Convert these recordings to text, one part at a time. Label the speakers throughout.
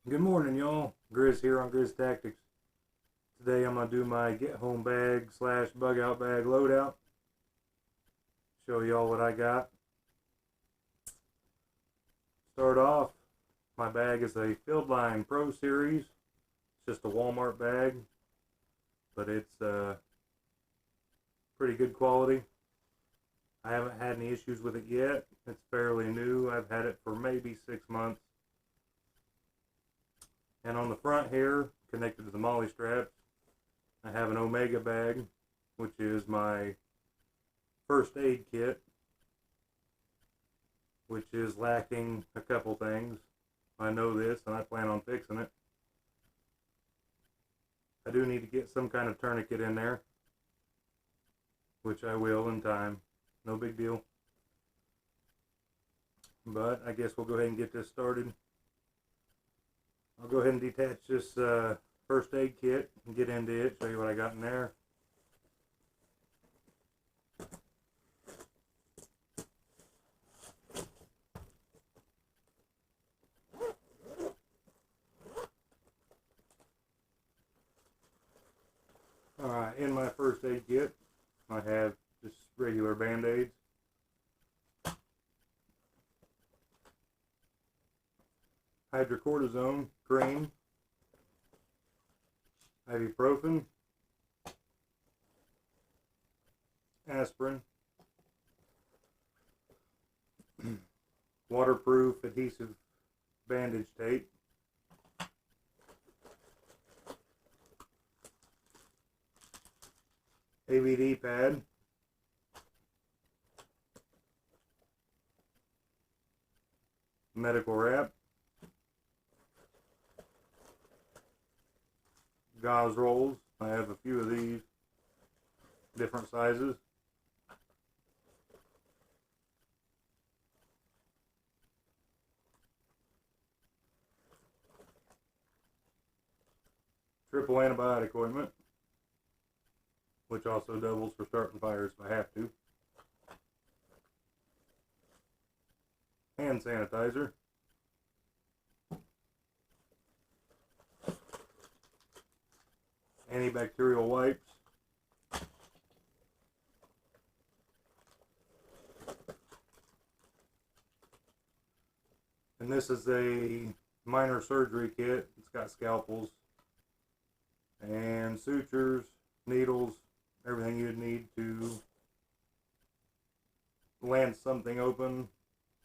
Speaker 1: Good morning, y'all. Grizz here on Grizz Tactics. Today I'm going to do my get home bag slash bug out bag loadout. Show y'all what I got. Start off, my bag is a Fieldline Pro Series. It's just a Walmart bag, but it's pretty good quality. I haven't had any issues with it yet. It's fairly new. I've had it for maybe 6 months. And on the front here, connected to the MOLLE straps, I have an Omega bag, which is my first aid kit, which is lacking a couple things. I know this, and I plan on fixing it. I do need to get some kind of tourniquet in there, which I will in time. No big deal. But I guess we'll go ahead and get this started. I'll go ahead and detach this first aid kit and get into it, show you what I got in there. Alright, in my first aid kit, I have just regular Band-Aids. Hydrocortisone cream, ibuprofen, aspirin, waterproof adhesive bandage tape, ABD pad, medical wrap, gauze rolls. I have a few of these, different sizes. Triple antibiotic ointment, which also doubles for starting fires if I have to. Hand sanitizer. Antibacterial wipes. And this is a minor surgery kit. It's got scalpels and sutures, needles, everything you'd need to lance something open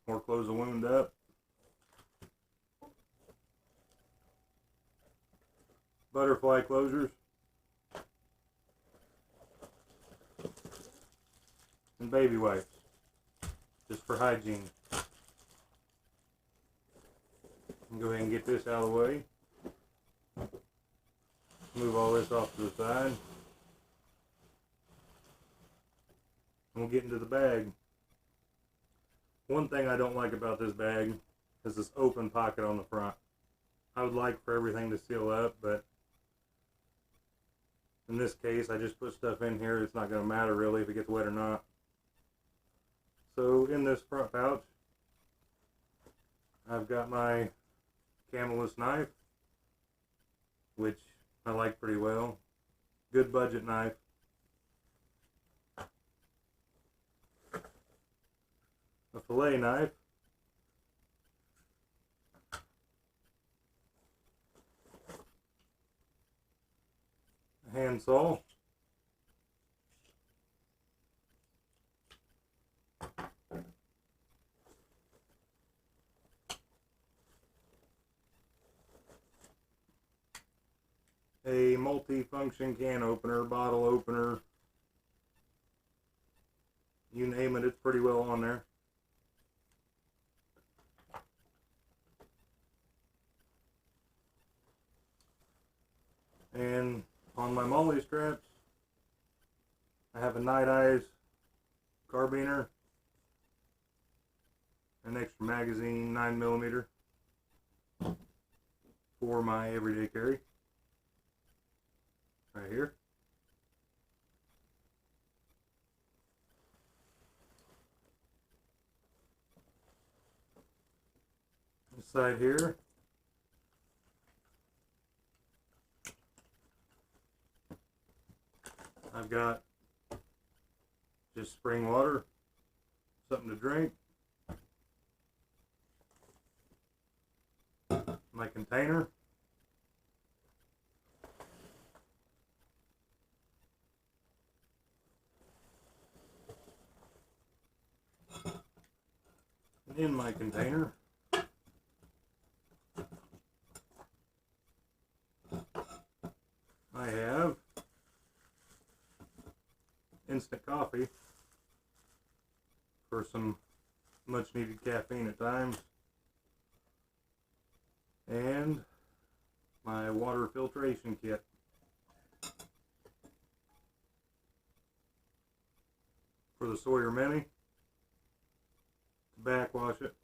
Speaker 1: or close a wound up. Butterfly closures. And baby wipes, just for hygiene. Go ahead and get this out of the way. Move all this off to the side. And we'll get into the bag. One thing I don't like about this bag is this open pocket on the front. I would like for everything to seal up, but in this case I just put stuff in here. It's not going to matter really if it gets wet or not. So in this front pouch, I've got my Camelus knife, which I like pretty well. Good budget knife. A fillet knife. A handsaw. A multi-function can opener, bottle opener, you name it, it's pretty well on there. And on my MOLLE straps, I have a Night Eyes carbiner, an extra magazine, 9mm, for my everyday carry. Right here. This side here, I've got just spring water, something to drink, my container, and in my container I have instant coffee for some much needed caffeine at times, and my water filtration kit. For the Sawyer Mini, to backwash it.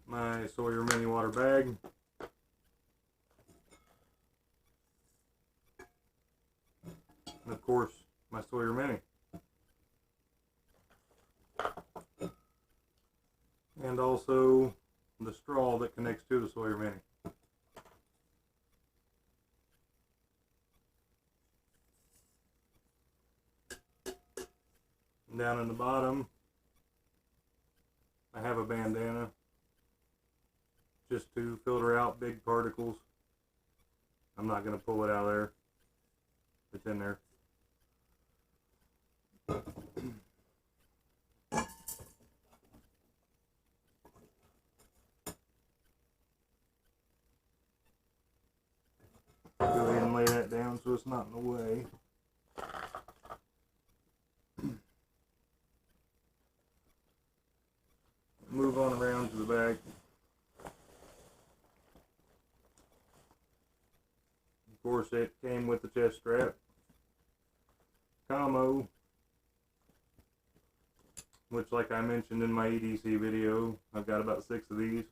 Speaker 1: My Sawyer Mini water bag. And of course, my Sawyer Mini. And also the straw that connects to the Sawyer Mini. And down in the bottom, I have a bandana just to filter out big particles. I'm not going to pull it out of there. It's in there. Go ahead and lay that down so it's not in the way. Move on around to the back. Of course, it came with the chest strap, commo, which, like I mentioned in my EDC video, I've got about 6 of these.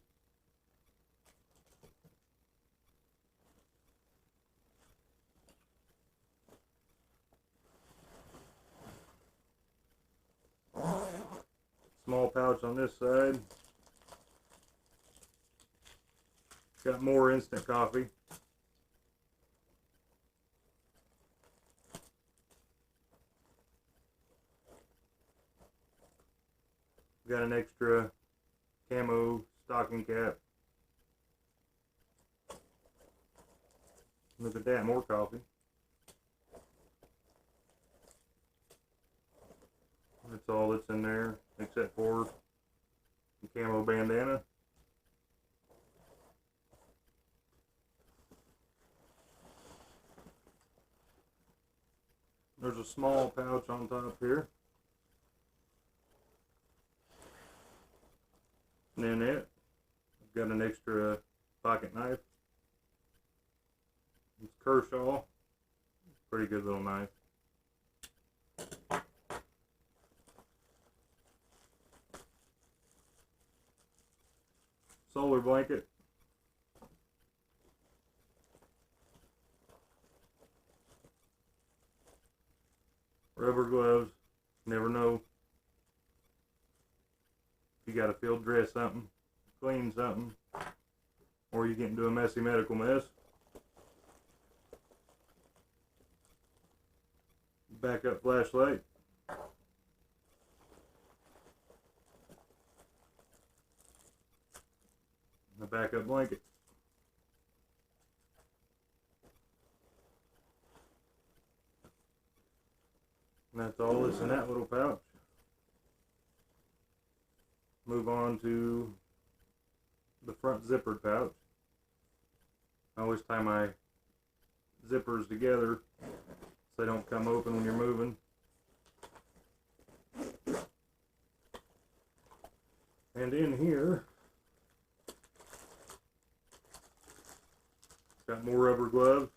Speaker 1: Small pouch on this side. Got more instant coffee. Got an extra camo stocking cap. Look at that, more coffee. That's all that's in there, except for the camo bandana. There's a small pouch on top here. And then I've got an extra pocket knife. It's Kershaw. Pretty good little knife. Solar blanket. Rubber gloves. Never know if you got to field dress something, clean something, or you get into a messy medical mess. Backup flashlight. The backup blanket. And that's all that's in that little pouch. Move on to the front zippered pouch. I always tie my zippers together so they don't come open when you're moving. And in here, got more rubber gloves.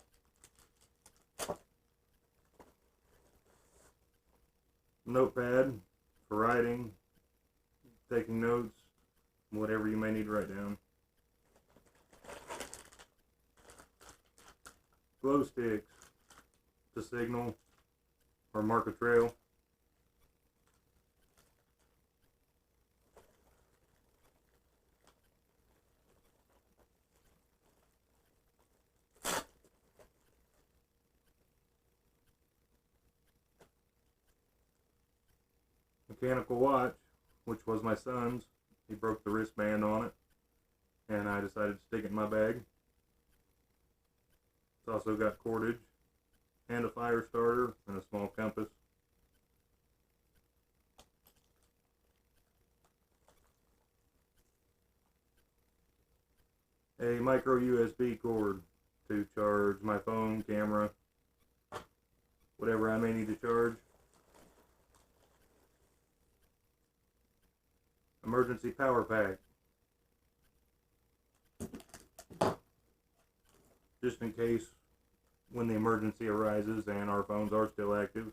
Speaker 1: Notepad for writing, taking notes, whatever you may need to write down. Glow sticks to signal or mark a trail. mechanical watch, which was my son's. He broke the wristband on it, and I decided to stick it in my bag. It's also got cordage and a fire starter and a small compass. A micro USB cord to charge my phone, camera, whatever I may need to charge. Emergency power pack, just in case when the emergency arises and our phones are still active,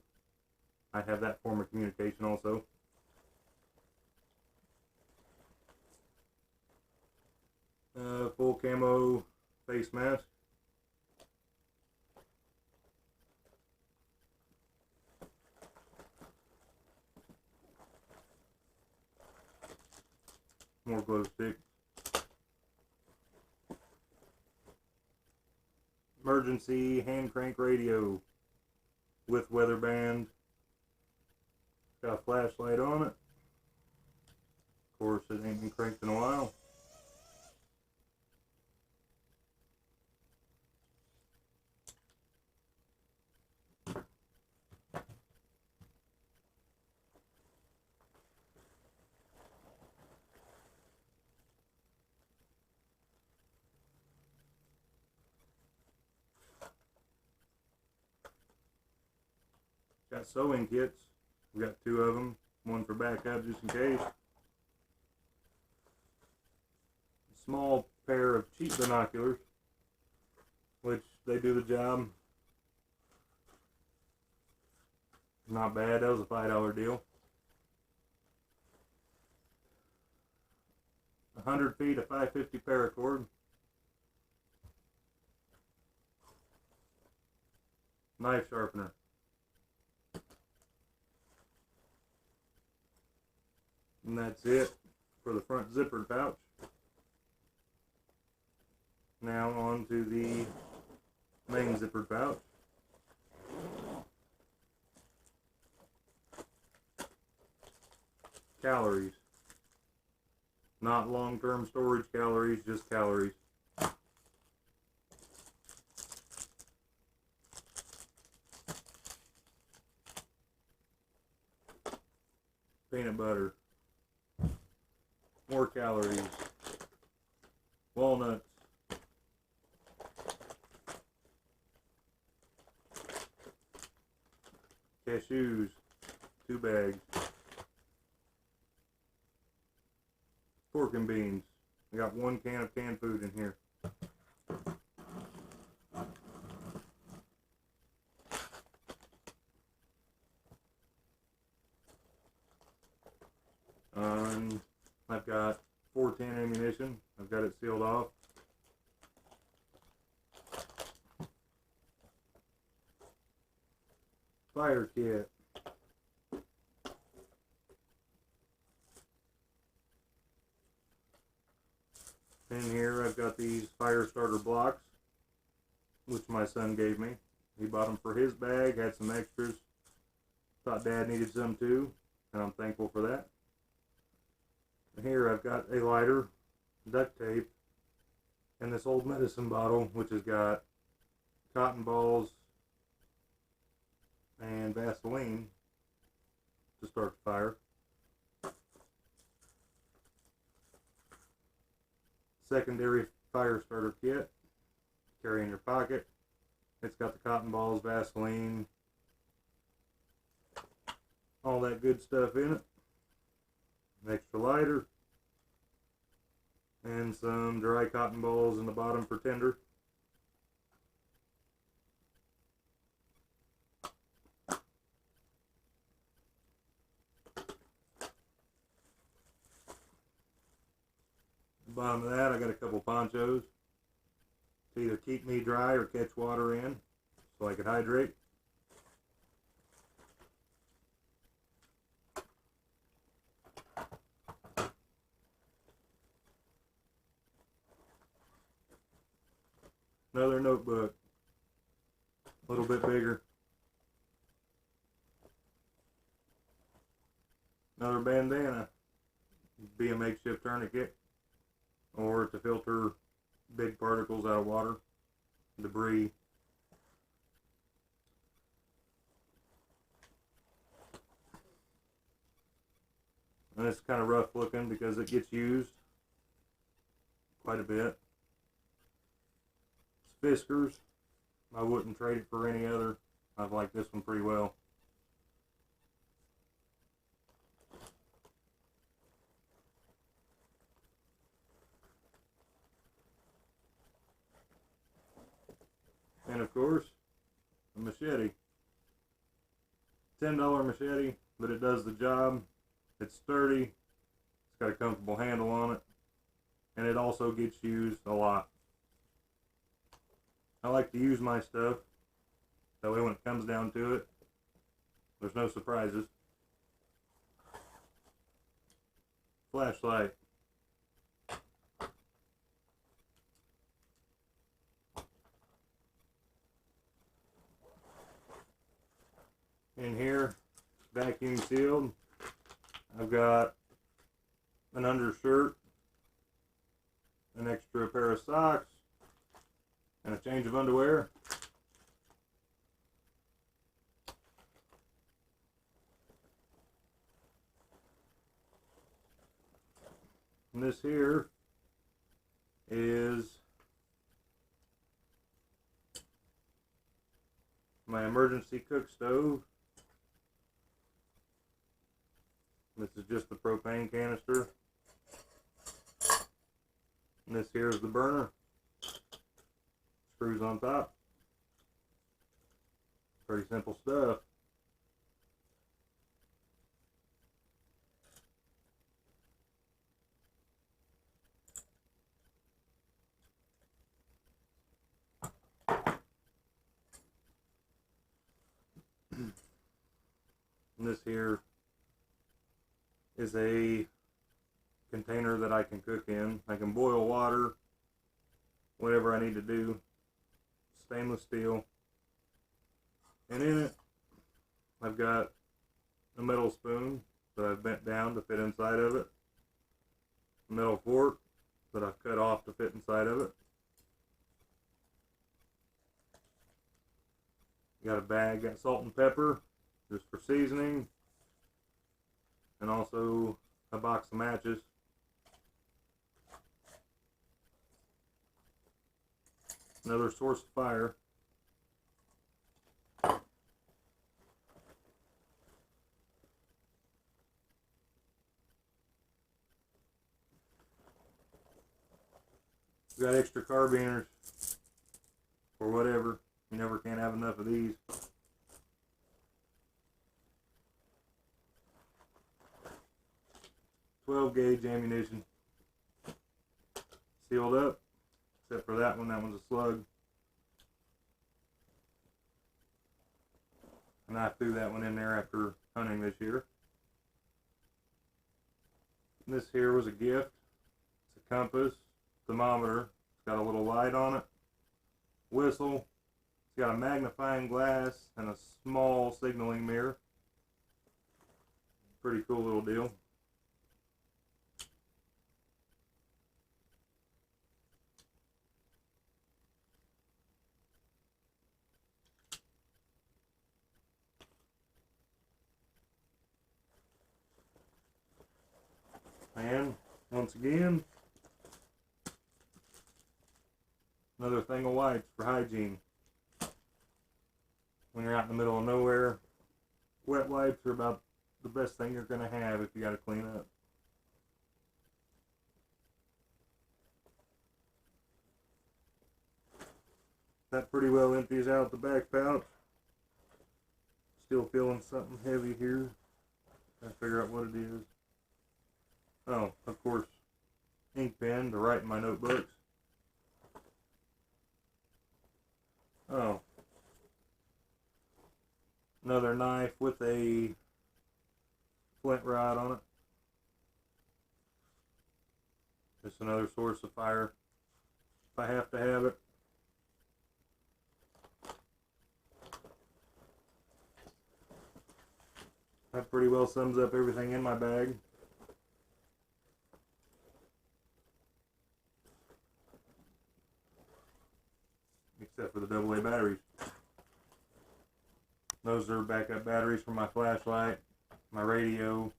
Speaker 1: I have that form of communication also. Full camo face mask. More glow sticks. Emergency hand crank radio with weather band. Got a flashlight on it. Of course, it ain't been cranked in a while. Got sewing kits. We got 2 of them. One for backup just in case. A small pair of cheap binoculars, which they do the job. Not bad. That was a $5 deal. 100 feet of 550 paracord. Knife sharpener. And that's it for the front zippered pouch. Now on to the main zippered pouch. Calories. Not long-term storage calories, just calories. Peanut butter. More calories. Walnuts. Cashews. 2 bags. Pork and beans. I got 1 can of canned food in here. I've got 410 ammunition. I've got it sealed off. Fire kit. In here I've got these fire starter blocks, which my son gave me. He bought them for his bag, had some extras. Thought Dad needed some too, and I'm thankful for that. And here I've got a lighter, duct tape, and this old medicine bottle, which has got cotton balls and Vaseline to start the fire. Secondary fire starter kit, carry in your pocket. It's got the cotton balls, Vaseline, all that good stuff in it. An extra lighter, and some dry cotton balls in the bottom for tinder. At the bottom of that, I got a couple ponchos to either keep me dry or catch water in so I could hydrate. Another notebook, a little bit bigger. Another bandana, be a makeshift tourniquet, or to filter big particles out of water, debris. And it's kind of rough looking because it gets used quite a bit. It's Fiskars. I wouldn't trade it for any other. I like this one pretty well. And of course, a machete. $10 machete, but it does the job. It's sturdy. It's got a comfortable handle on it. And it also gets used a lot. I like to use my stuff. That way when it comes down to it, there's no surprises. Flashlight. In here, vacuum sealed. I've got an undershirt, an extra pair of socks, and a change of underwear. And this here is my emergency cook stove. This is just the propane canister. And this here is the burner. Screws on top. Pretty simple stuff. And this here is a container that I can cook in. I can boil water, whatever I need to do. Stainless steel. And in it, I've got a metal spoon that I've bent down to fit inside of it. A metal fork that I've cut off to fit inside of it. Got a bag, got salt and pepper, just for seasoning. And also a box of matches. Another source of fire. Got extra carabiners or whatever. You never can have enough of these. .12 gauge ammunition. Sealed up, except for that one. That one's a slug. And I threw that one in there after hunting this year. And this here was a gift. It's a compass, thermometer. It's got a little light on it. Whistle. It's got a magnifying glass and a small signaling mirror. Pretty cool little deal. And once again, another thing of wipes for hygiene. When you're out in the middle of nowhere, wet wipes are about the best thing you're going to have if you got to clean up. That pretty well empties out the back pouch. Still feeling something heavy here. Trying to figure out what it is. Oh, of course, ink pen to write in my notebooks. Oh, another knife with a flint rod on it. Just another source of fire if I have to have it. That pretty well sums up everything in my bag. Except for the AA batteries. Those are backup batteries for my flashlight, my radio,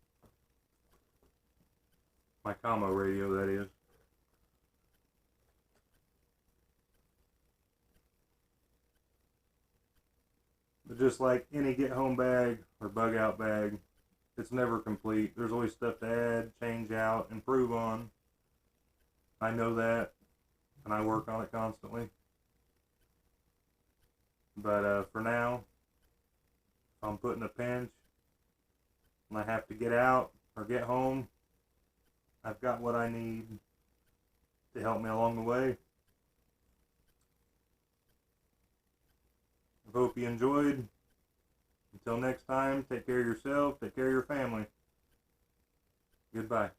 Speaker 1: my commo radio, that is. But just like any get home bag or bug out bag, it's never complete. There's always stuff to add, change out, improve on. I know that, and I work on it constantly. But for now, if I'm put in a pinch and I have to get out or get home, I've got what I need to help me along the way. I hope you enjoyed. Until next time, take care of yourself, take care of your family. Goodbye.